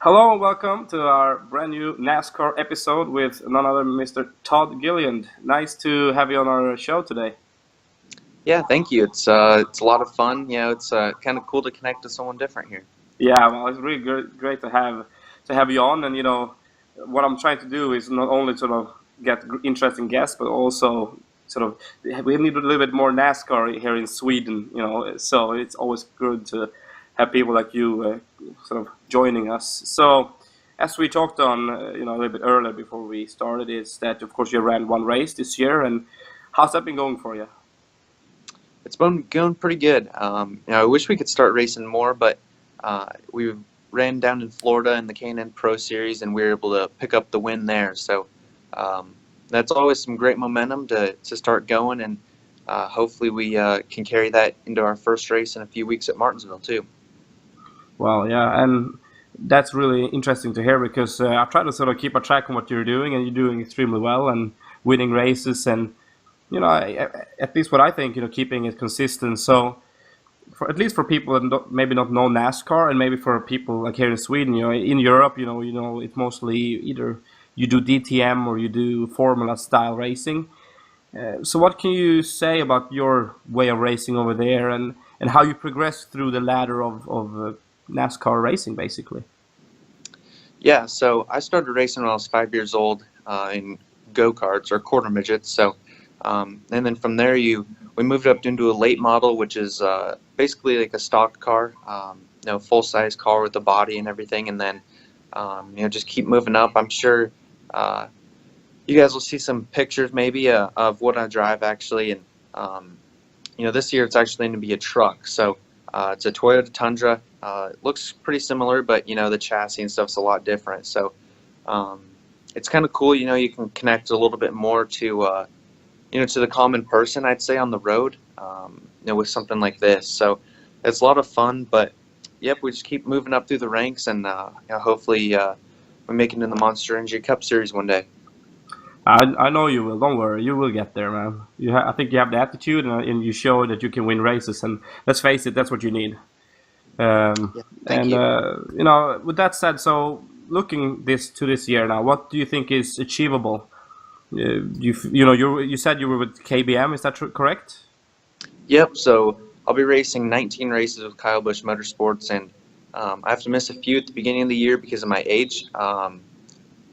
Hello and welcome to our brand new NASCAR episode with none other than Mr. Todd Gilliland. Nice to have you on our show today. Yeah, thank you. It's a lot of fun. It's kind of cool to connect to someone different here. Yeah, well, it's really great to have you on. And what I'm trying to do is not only sort of get interesting guests, but also sort of we need a little bit more NASCAR here in Sweden. So it's always good to have people like you sort of joining us. So as we talked on, a little bit earlier before we started, is that of course you ran one race this year, and how's that been going for you? It's been going pretty good. I wish we could start racing more, but we ran down in Florida in the K&N Pro Series, and we were able to pick up the win there. So that's always some great momentum to start going, and hopefully we can carry that into our first race in a few weeks at Martinsville too. Well, yeah, and that's really interesting to hear because I try to sort of keep a track on what you're doing, and you're doing extremely well and winning races, and at least what I think, keeping it consistent. So, for at least for people that maybe not know NASCAR, and maybe for people like here in Sweden, in Europe, it's mostly either you do DTM or you do Formula style racing. So, what can you say about your way of racing over there, and how you progress through the ladder of NASCAR racing, basically? Yeah, so I started racing when I was 5 years old in go-karts or quarter midgets. So, and then from there, we moved up into a late model, which is basically like a stock car, full-size car with the body and everything. And then, just keep moving up. I'm sure you guys will see some pictures maybe of what I drive actually. And, this year it's actually going to be a truck. So it's a Toyota Tundra. It looks pretty similar, but, the chassis and stuff's a lot different. So it's kind of cool, you can connect a little bit more to, to the common person, I'd say, on the road, with something like this. So it's a lot of fun, but, yep, we just keep moving up through the ranks, and hopefully we make it in the Monster Energy Cup Series one day. I know you will. Don't worry, you will get there, man. I think you have the attitude, and you show that you can win races. And let's face it, that's what you need. Yeah, thank And you. with that said, so looking this year now, what do you think is achievable? You said you were with KBM. Is that correct? Yep, so I'll be racing 19 races with Kyle Busch Motorsports, and I have to miss a few at the beginning of the year because of my age.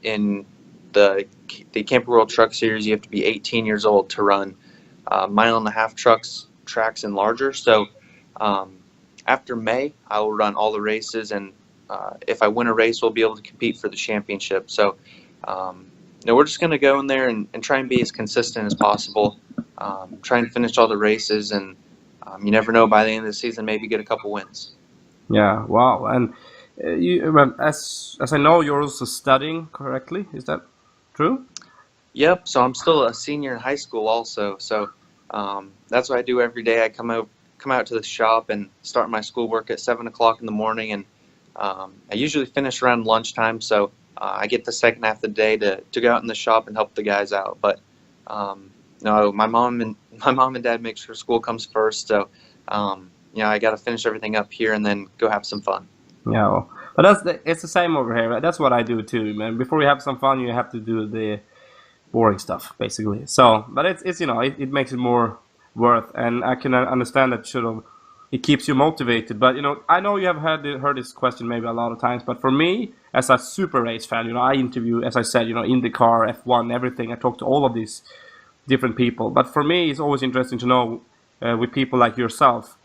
In the Camping World Truck Series, you have to be 18 years old to run mile-and-a-half tracks and larger. So after May, I will run all the races, and if I win a race, we'll be able to compete for the championship. So we're just going to go in there and try and be as consistent as possible, try and finish all the races, and you never know, by the end of the season, maybe get a couple wins. Yeah. Wow. And well, as I know, you're also studying correctly. Is that true? Yep, so I'm still a senior in high school also, so that's what I do every day. I come out to the shop and start my schoolwork at 7 o'clock in the morning, and I usually finish around lunchtime, so I get the second half of the day to go out in the shop and help the guys out. But no, my mom and dad make sure school comes first, so I got to finish everything up here and then go have some fun. Yeah. Well, but it's the same over here. That's what I do too, man. Before you have some fun, you have to do the boring stuff, basically. So, but it's it makes it more worth, and I can understand that sort of it keeps you motivated. But I know you have heard this question maybe a lot of times, but for me, as a super race fan, I interview, as I said, IndyCar, F1, everything. I talk to all of these different people. But for me, it's always interesting to know with people like yourself,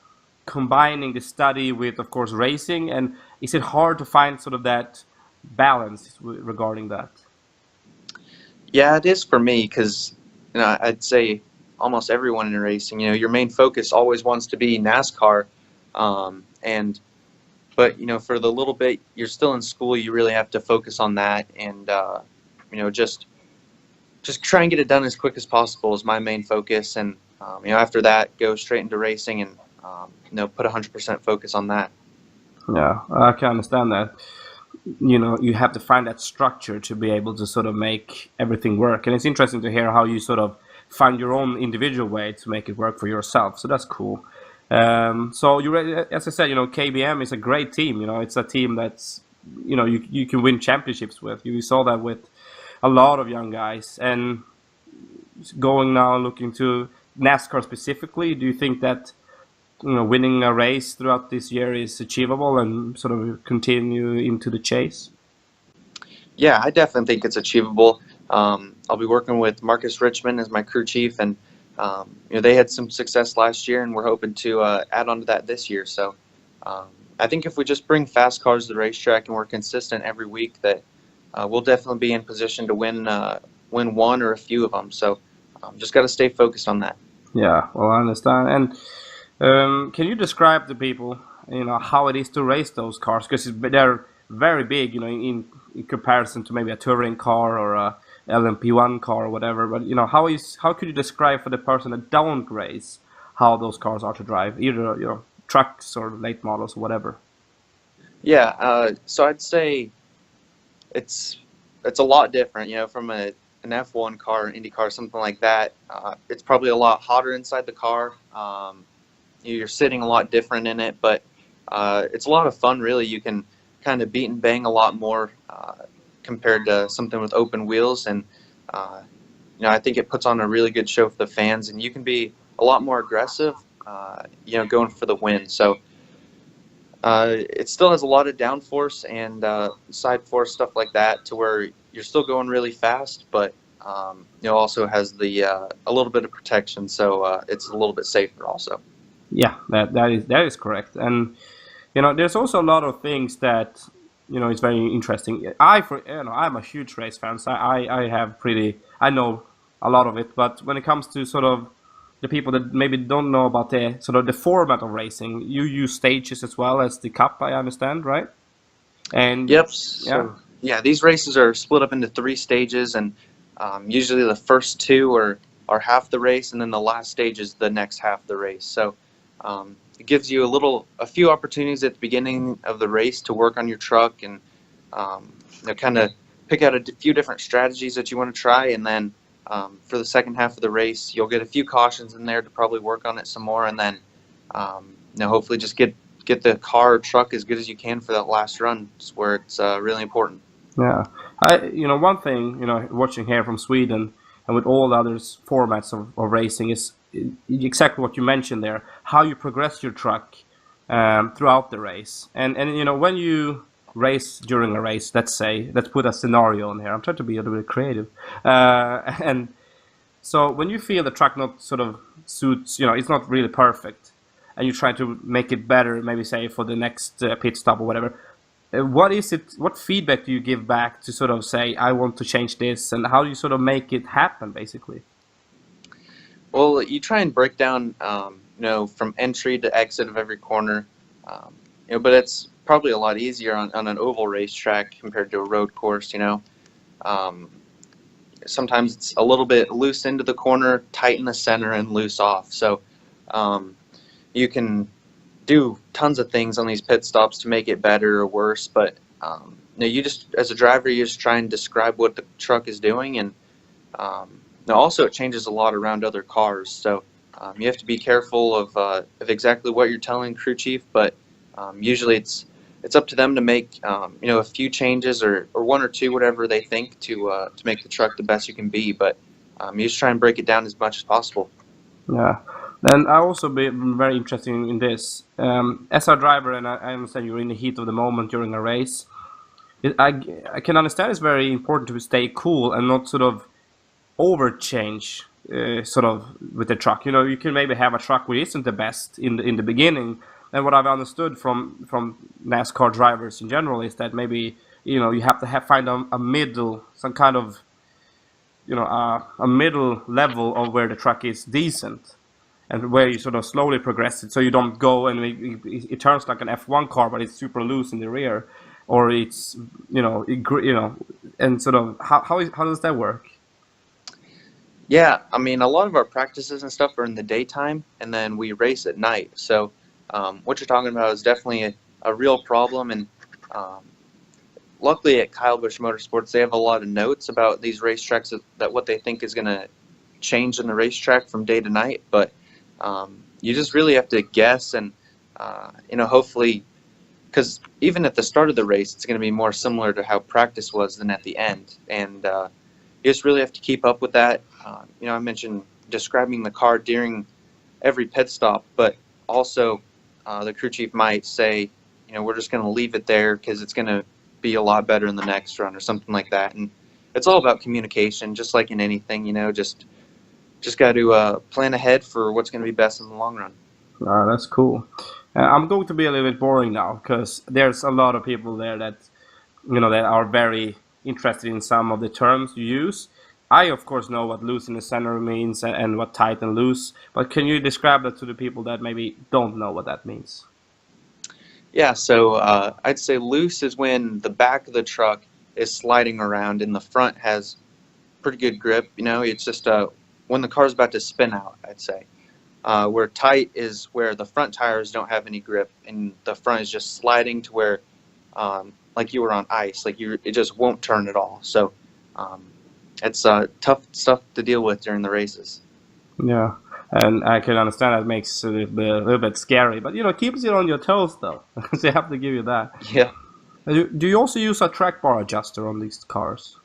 combining the study with, of course, racing, and is it hard to find sort of that balance regarding that? Yeah, it is for me because I'd say almost everyone in racing, your main focus always wants to be NASCAR, but for the little bit you're still in school, you really have to focus on that, and just try and get it done as quick as possible is my main focus, and after that go straight into racing and put 100% focus on that. Yeah, I can understand that. You have to find that structure to be able to sort of make everything work, and it's interesting to hear how you sort of find your own individual way to make it work for yourself. So that's cool. So as I said, KBM is a great team. It's a team that's you can win championships with. You saw that with a lot of young guys. And going now looking to NASCAR specifically, do you think that winning a race throughout this year is achievable and sort of continue into the chase? Yeah, I definitely think it's achievable. I'll be working with Marcus Richmond as my crew chief, and they had some success last year, and we're hoping to add on to that this year. So I think if we just bring fast cars to the racetrack and we're consistent every week, that we'll definitely be in position to win one or a few of them. So just got to stay focused on that. Yeah, well, I understand. And can you describe to people, how it is to race those cars? Because they're very big, in comparison to maybe a touring car or a LMP1 car or whatever. But how could you describe for the person that don't race how those cars are to drive, either trucks or late models or whatever? Yeah, so I'd say it's a lot different, from an F1 car, Indy car, something like that. It's probably a lot hotter inside the car. You're sitting a lot different in it, but it's a lot of fun, really. You can kind of beat and bang a lot more compared to something with open wheels, and I think it puts on a really good show for the fans, and you can be a lot more aggressive, going for the win. So it still has a lot of downforce and side force, stuff like that, to where you're still going really fast, but also has the a little bit of protection, so it's a little bit safer also. Yeah, that is correct. And there's also a lot of things that it's very interesting. I'm a huge race fan, so I know a lot of it. But when it comes to sort of the people that maybe don't know about the sort of the format of racing, you use stages as well as the cup, I understand, right? And yep. So, yeah, these races are split up into 3 stages, and usually the first 2 are half the race, and then the last stage is the next half of the race. So it gives you a few opportunities at the beginning of the race to work on your truck and kind of pick out a few different strategies that you want to try, and then for the second half of the race, you'll get a few cautions in there to probably work on it some more, and then hopefully just get the car or truck as good as you can for that last run, where it's really important. Yeah, one thing watching here from Sweden and with all the other formats of racing is exactly what you mentioned there, how you progress your truck throughout the race. And when you race during a race, let's put a scenario in here. I'm trying to be a little bit creative. And so when you feel the truck not sort of suits, it's not really perfect, and you try to make it better, maybe say for the next pit stop or whatever, what feedback do you give back to sort of say, I want to change this, and how do you sort of make it happen, basically? Well, you try and break down, from entry to exit of every corner, but it's probably a lot easier on an oval racetrack compared to a road course. Sometimes it's a little bit loose into the corner, tight in the center, and loose off. So you can do tons of things on these pit stops to make it better or worse, but you just, as a driver, you just try and describe what the truck is doing, and also it changes a lot around other cars, so you have to be careful of exactly what you're telling crew chief, but usually it's up to them to make a few changes or 1 or 2, whatever they think, to make the truck the best you can be, but you just try and break it down as much as possible. Yeah. And I also been very interested in this. As a driver, and I understand you're in the heat of the moment during a race, I can understand it's very important to stay cool and not sort of overchange sort of with the truck. You can maybe have a truck which isn't the best in the beginning. And what I've understood from NASCAR drivers in general is that maybe you have to find a middle, some kind of a middle level of where the truck is decent, and where you sort of slowly progress it, so you don't go and it turns like an F1 car, but it's super loose in the rear, or it's and sort of how does that work? Yeah, I mean, a lot of our practices and stuff are in the daytime, and then we race at night. So what you're talking about is definitely a real problem, and luckily at Kyle Busch Motorsports, they have a lot of notes about these racetracks that what they think is going to change in the racetrack from day to night, but you just really have to guess, and hopefully because even at the start of the race, it's going to be more similar to how practice was than at the end, and you just really have to keep up with that. I mentioned describing the car during every pit stop, but also the crew chief might say, we're just going to leave it there because it's going to be a lot better in the next run or something like that. And it's all about communication, just like in anything, just got to plan ahead for what's going to be best in the long run. That's cool. I'm going to be a little bit boring now because there's a lot of people there that, that are very interested in some of the terms you use. I, of course, know what loose in the center means and what tight and loose, but can you describe that to the people that maybe don't know what that means? Yeah, so I'd say loose is when the back of the truck is sliding around and the front has pretty good grip. It's just when the car's about to spin out, I'd say. Where tight is where the front tires don't have any grip and the front is just sliding to where, like you were on ice, it just won't turn at all. So it's tough stuff to deal with during the races. Yeah, and I can understand that makes it a little bit scary, but it keeps you on your toes though. So I have to give you that. Yeah. Do you also use a track bar adjuster on these cars?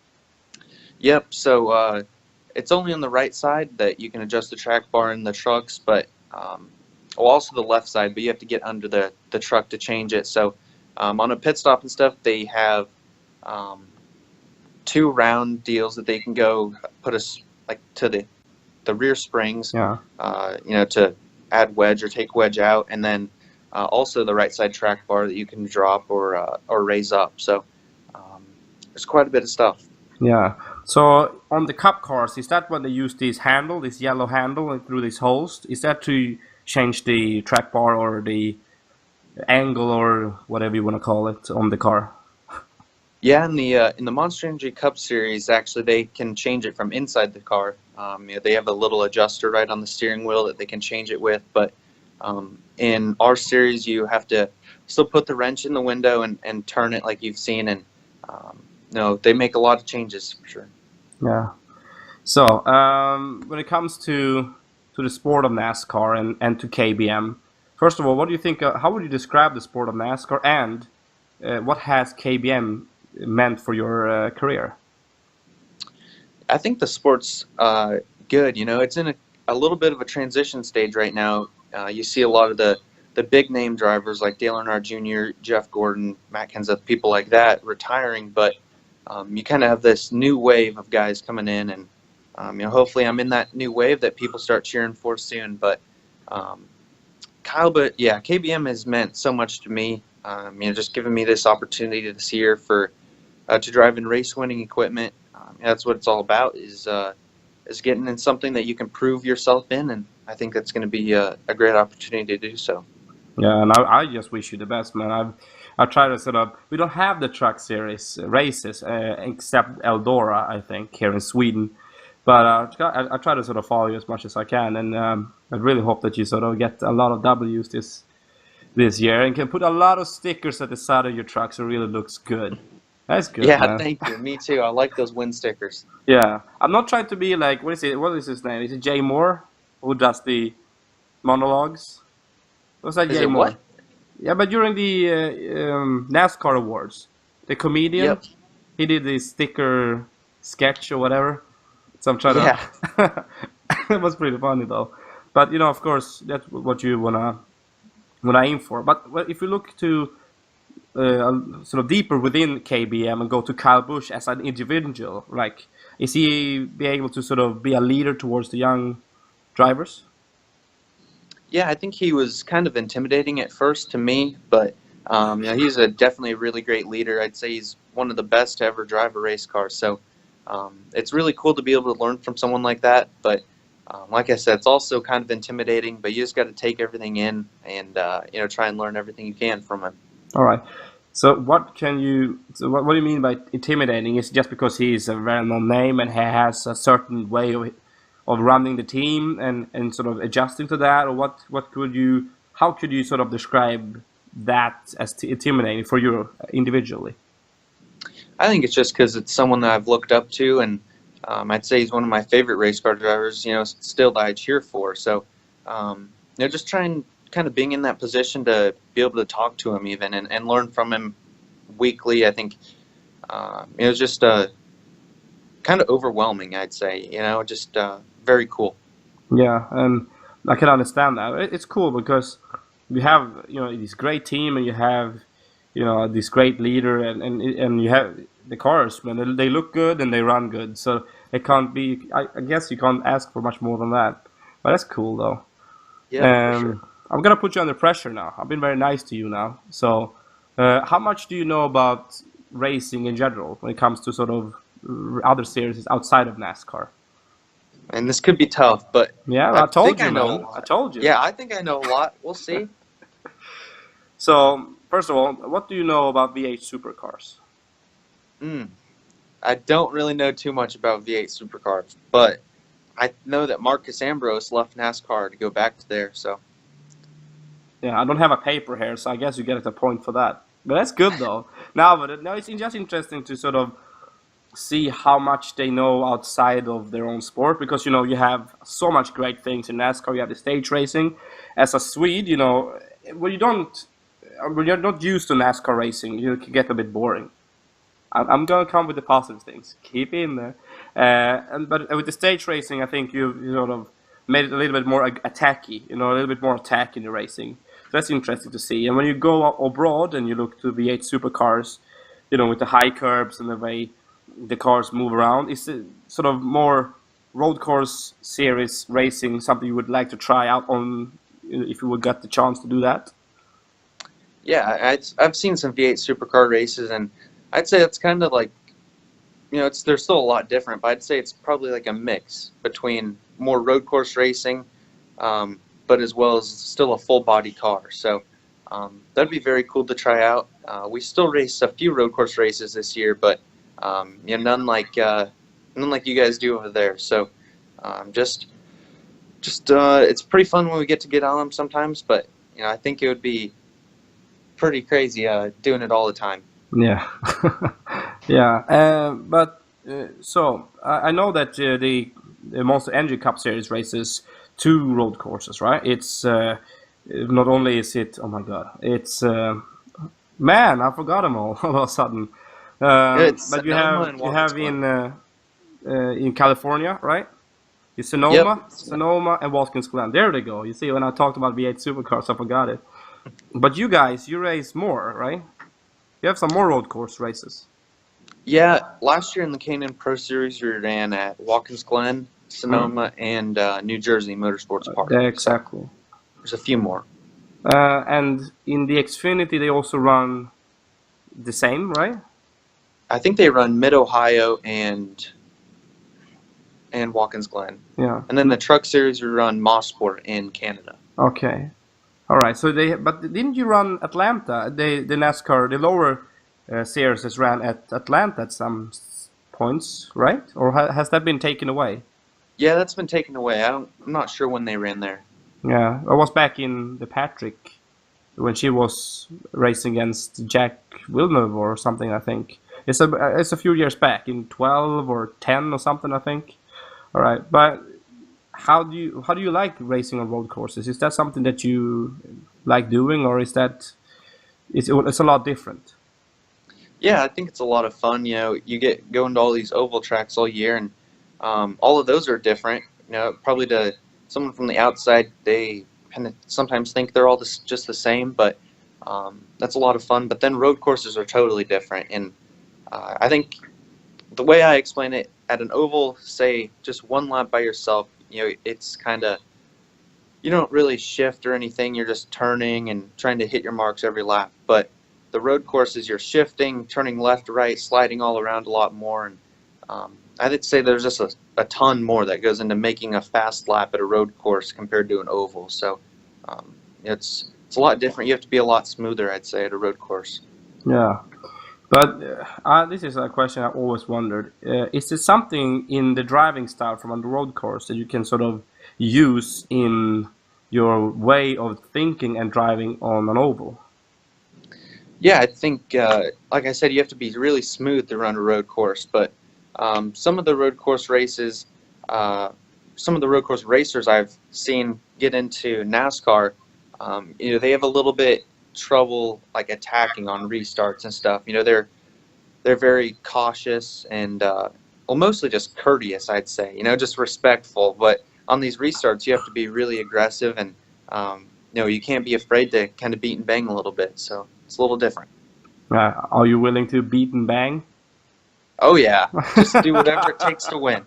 Yep. So it's only on the right side that you can adjust the track bar in the trucks, but also the left side. But you have to get under the truck to change it. So on a pit stop and stuff, they have 2 round deals that they can go put us to the rear springs. Yeah. To add wedge or take wedge out, and then also the right side track bar that you can drop or raise up. So there's quite a bit of stuff. Yeah. So on the Cup cars, is that when they use this yellow handle through these holes? Is that to change the track bar or the angle or whatever you want to call it on the car? Yeah, in the Monster Energy Cup series, actually they can change it from inside the car. They have a little adjuster right on the steering wheel that they can change it with. But in our series, you have to still put the wrench in the window and turn it like you've seen. And they make a lot of changes for sure. Yeah. So when it comes to the sport of NASCAR and to KBM, first of all, what do you think? How would you describe the sport of NASCAR, and what has KBM meant for your career? I think the sport's good. It's in a little bit of a transition stage right now. You see a lot of the big name drivers like Dale Earnhardt Jr., Jeff Gordon, Matt Kenseth, people like that retiring, but you kind of have this new wave of guys coming in, and hopefully I'm in that new wave that people start cheering for soon. But KBM has meant so much to me. Just giving me this opportunity this year to drive in race-winning equipment. That's what it's all about, is getting in something that you can prove yourself in, and I think that's going to be a great opportunity to do so. Yeah, and I just wish you the best, man. I try to sort of. We don't have the truck series races except Eldora, I think, here in Sweden. But I try to sort of follow you as much as I can, and I really hope that you sort of get a lot of W's this year and can put a lot of stickers at the side of your truck so it really looks good. That's good. Yeah, man. Thank you. Me too. I like those win stickers. Yeah, I'm not trying to be like what is his name? Is it Jay Moore who does the monologues? Was that Is Jay it Moore? what? Yeah, but during the NASCAR awards, the comedian, Yep. he did the sticker sketch or whatever. So I'm trying Yeah. It was pretty funny though. But of course, that's what you wanna aim for. But if you look to sort of deeper within KBM and go to Kyle Busch as an individual, like, is he be able to sort of be a leader towards the young drivers? Yeah, I think he was kind of intimidating at first to me, but he's definitely a really great leader. I'd say he's one of the best to ever drive a race car. So it's really cool to be able to learn from someone like that. But like I said, it's also kind of intimidating, but you just got to take everything in and try and learn everything you can from him. All right. So what do you mean by intimidating? Is it just because he's a well-known name and he has a certain way of running the team and sort of adjusting to that, or how could you sort of describe that as intimidating for you individually? I think it's just because it's someone that I've looked up to, and I'd say he's one of my favorite race car drivers, still that I cheer for. So, just try and kind of being in that position to be able to talk to him even and learn from him weekly, I think it was just kind of overwhelming, I'd say. Just very cool. Yeah, and I can understand that. It's cool because you have this great team, and you have this great leader, and you have the cars, man. They look good and they run good, so it can't be. I guess you can't ask for much more than that. But that's cool though. Yeah, for sure. I'm gonna put you under pressure now. I've been very nice to you now. So, how much do you know about racing in general when it comes to sort of other series outside of NASCAR? And this could be tough, but Yeah, I I told think you, I know a man. I lot. told you. Yeah, I think I know a lot. We'll see. So, first of all, what do you know about V8 supercars? Mm. I don't really know too much about V8 supercars, but I know that Marcus Ambrose left NASCAR to go back to there. So Yeah, I don't have a paper here, so I guess you get a point for that. But that's good though. Now it's just interesting to sort of see how much they know outside of their own sport, because you have so much great things in NASCAR. You have the stage racing. As a Swede, when you don't when you're not used to NASCAR racing, you can get a bit boring. I'm gonna come with the positive things. Keep in there. But with the stage racing, I think you sort of made it a little bit more attacky. A little bit more attack in the racing. So that's interesting to see. And when you go abroad and you look to V8 supercars, with the high curbs and the way the cars move around, it's sort of more road course series racing. Something you would like to try out on, if you would get the chance to do that. yeah, I've seen some V8 supercar races, and I'd say it's kind of like they're still a lot different, but I'd say it's probably like a mix between more road course racing, but as well as still a full body car. So that'd be very cool to try out. We still race a few road course races this year, but none like you guys do over there. So just it's pretty fun when we get on them sometimes. But I think it would be pretty crazy doing it all the time. Yeah, yeah. So I know that the Monster Energy Cup Series races two road courses, right? It's not only is it, oh my god, it's man, I forgot them all all of a sudden. It's But you Sonoma have and Watkins Glen. in California, right? It's Yep. Sonoma, and Watkins Glen. There they go. You see, when I talked about V8 supercars, I forgot it. But you guys, you race more, right? You have some more road course races. Yeah, last year in the Canaan Pro Series, we ran at Watkins Glen, Mm. Sonoma, and New Jersey Motorsports Park. Yeah, So exactly. there's a few more. And in the Xfinity, they also run the same, right? I think they run Mid Ohio and Watkins Glen, Yeah. and then the Truck Series we run Motorsport in Canada. Okay. All right. But didn't you run Atlanta? The NASCAR, the lower series has ran at Atlanta at some points, right? Or has that been taken away? Yeah, that's been taken away. I'm not sure when they ran there. Yeah, I was back in the Patrick when she was racing against Jack Villeneuve or something. I think it's a few years back, in 12 or 10 or something, I think. All right, but how do you like racing on road courses? Is that something that you like doing, or is that it's a lot different? Yeah, I think it's a lot of fun. You get going to all these oval tracks all year, and all of those are different. Probably to someone from the outside, they kind of sometimes think they're all just the same, but that's a lot of fun. But then road courses are totally different, and I think the way I explain it, at an oval, say just one lap by yourself, it's kind of, you don't really shift or anything. You're just turning and trying to hit your marks every lap. But the road courses, you're shifting, turning left, right, sliding all around a lot more. And I would say there's just a ton more that goes into making a fast lap at a road course compared to an oval. So it's a lot different. You have to be a lot smoother, I'd say, at a road course. Yeah. But this is a question I always wondered. Is there something in the driving style from on the road course that you can sort of use in your way of thinking and driving on an oval? Yeah, I think, like I said, you have to be really smooth to run a road course. But some of the road course races, some of the road course racers I've seen get into NASCAR, They have a little bit trouble like attacking on restarts and stuff. They're very cautious and mostly just courteous, I'd say. Just respectful. But on these restarts, you have to be really aggressive, and you can't be afraid to kind of beat and bang a little bit. So it's a little different. Are you willing to beat and bang? Oh yeah, just do whatever it takes to win.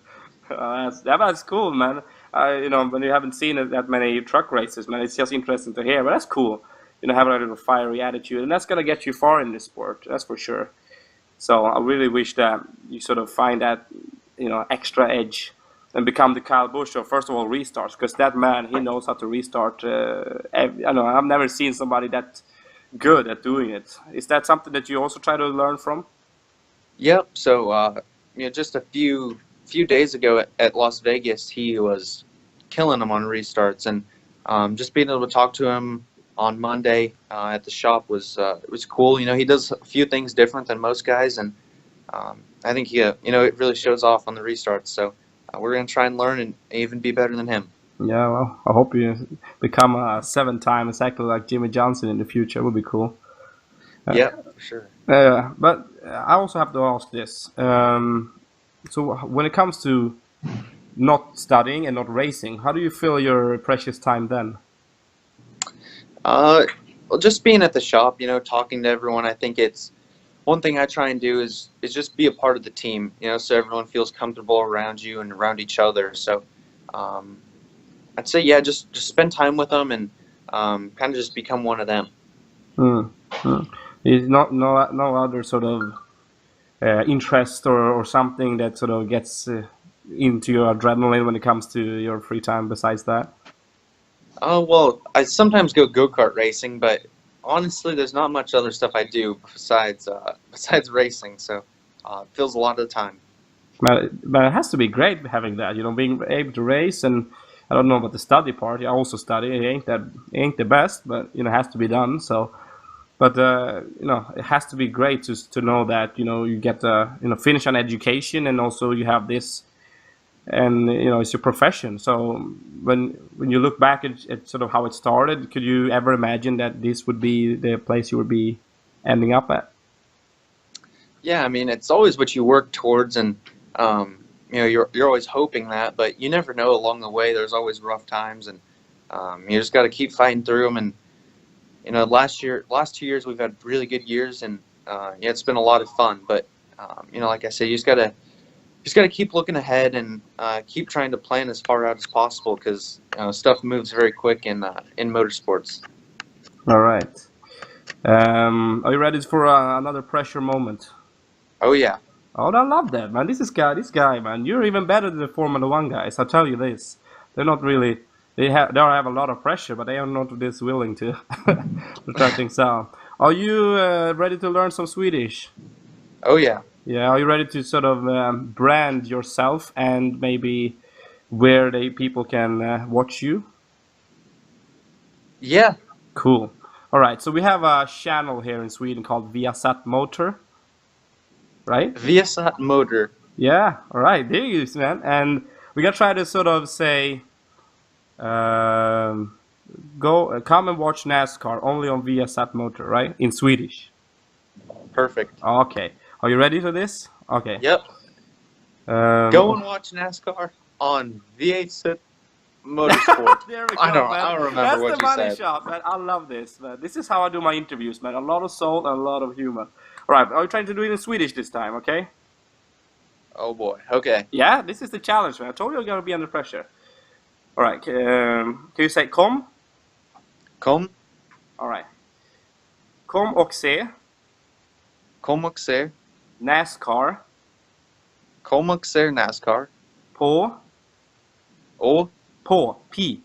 That's cool, man. When you haven't seen that many truck races, man, it's just interesting to hear. But that's cool. Having a little fiery attitude, and that's gonna get you far in this sport. That's for sure. So I really wish that you sort of find that, extra edge and become the Kyle Busch of, first of all, restarts, because that man, he knows how to restart. I've never seen somebody that good at doing it. Is that something that you also try to learn from? Yep. So just a few days ago at Las Vegas, he was killing them on restarts, and just being able to talk to him on Monday at the shop was cool. He does a few things different than most guys, and I think it really shows off on the restarts. So we're gonna try and learn and even be better than him. Yeah, well, I hope you become a 7-time exactly like Jimmy Johnson in the future. It would be cool. Yeah, for sure. But I also have to ask this. So when it comes to not studying and not racing, how do you fill your precious time then? Well, just being at the shop, talking to everyone. I think it's one thing I try and do is just be a part of the team, so everyone feels comfortable around you and around each other. So I'd say, yeah, just spend time with them and kind of just become one of them. Is no other sort of interest or something that sort of gets into your adrenaline when it comes to your free time besides that? Well, I sometimes go-kart racing, but honestly, there's not much other stuff I do besides racing, so it fills a lot of the time. But it has to be great having that, being able to race. And I don't know about the study part. I also study. It ain't the best, but it has to be done. So, but it has to be great to know that you get to finish an education, and also you have this. And it's your profession. So when you look back at sort of how it started, could you ever imagine that this would be the place you would be ending up at? Yeah, I mean, it's always what you work towards, and you're always hoping that, but you never know along the way. There's always rough times, and you just got to keep fighting through them. And last 2 years we've had really good years, and it's been a lot of fun. But like I said, you just got to keep looking ahead and keep trying to plan as far out as possible, because stuff moves very quick in motorsports. All right. Are you ready for another pressure moment? Oh yeah. Oh, I love that, man. This guy, man. You're even better than the Formula One guys. I'll tell you this. They're not really. They have a lot of pressure, but they are not this willing to to try things out. Are you ready to learn some Swedish? Oh yeah. Yeah, are you ready to sort of brand yourself and maybe where people can watch you? Yeah. Cool. All right, so we have a channel here in Sweden called Viasat Motor, right? Viasat Motor. Yeah, all right, there you go, man. And we gotta try to sort of say, come and watch NASCAR only on Viasat Motor, right? In Swedish. Perfect. Okay. Are you ready for this? Okay. Yep. Go and watch NASCAR on Viasat Motorsport. There we go, I don't remember That's what the you money said. shot, man. I love this, man. This is how I do my interviews, man. A lot of soul and a lot of humor. All right, are you trying to do it in Swedish this time, okay? Oh boy. Okay. Yeah, this is the challenge, man. I told you you're going to be under pressure. All right, can you say kom? Kom All right. Kom och se och se NASCAR NASCAR på och på There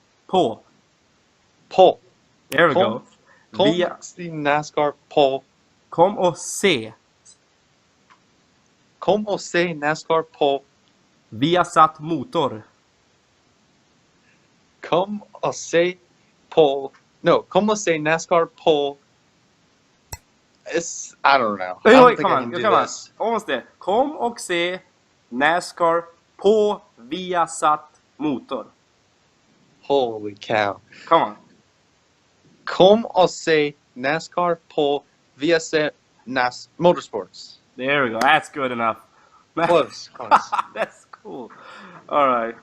we go. Kom och se NASCAR på Kom och se NASCAR på Viasat Motor. Kom och se NASCAR på. I don't know. I don't think I can do this. Almost there. Kom och se NASCAR på Viasat Motor. Holy cow. Come on. Kom och se NASCAR på VSC Motorsports. There we go. That's good enough. Close. That's cool. All right.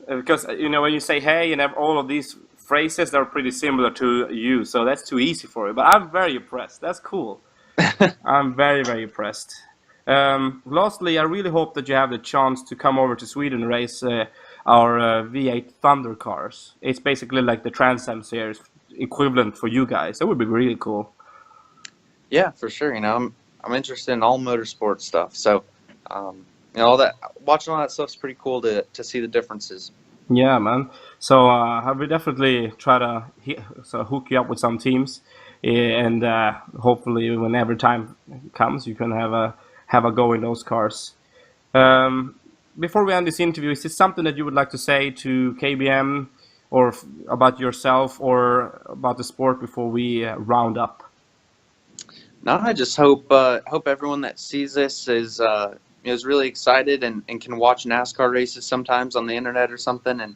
Because when you say hey and all of these phrases, they're pretty similar to you, so that's too easy for you. But I'm very impressed. That's cool. I'm very, very impressed. Lastly, I really hope that you have the chance to come over to Sweden and race our V8 Thunder cars. It's basically like the Trans Am series equivalent for you guys. That would be really cool. Yeah, for sure. I'm interested in all motorsport stuff. So, all that watching all that stuff's pretty cool to see the differences. Yeah, man. So I will definitely try to hook you up with some teams, and hopefully, whenever time comes, you can have a go in those cars. Before we end this interview, is there something that you would like to say to KBM, or about yourself, or about the sport before we round up? No, I just hope everyone that sees this is really excited and can watch NASCAR races sometimes on the internet or something, and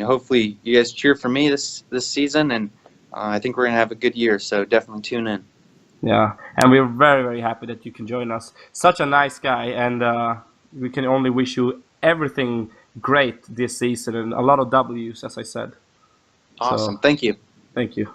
hopefully you guys cheer for me this season, and I think we're gonna have a good year. So definitely tune in. Yeah, and we're very, very happy that you can join us. Such a nice guy, and we can only wish you everything great this season and a lot of W's, as I said. Awesome. Thank you. Thank you.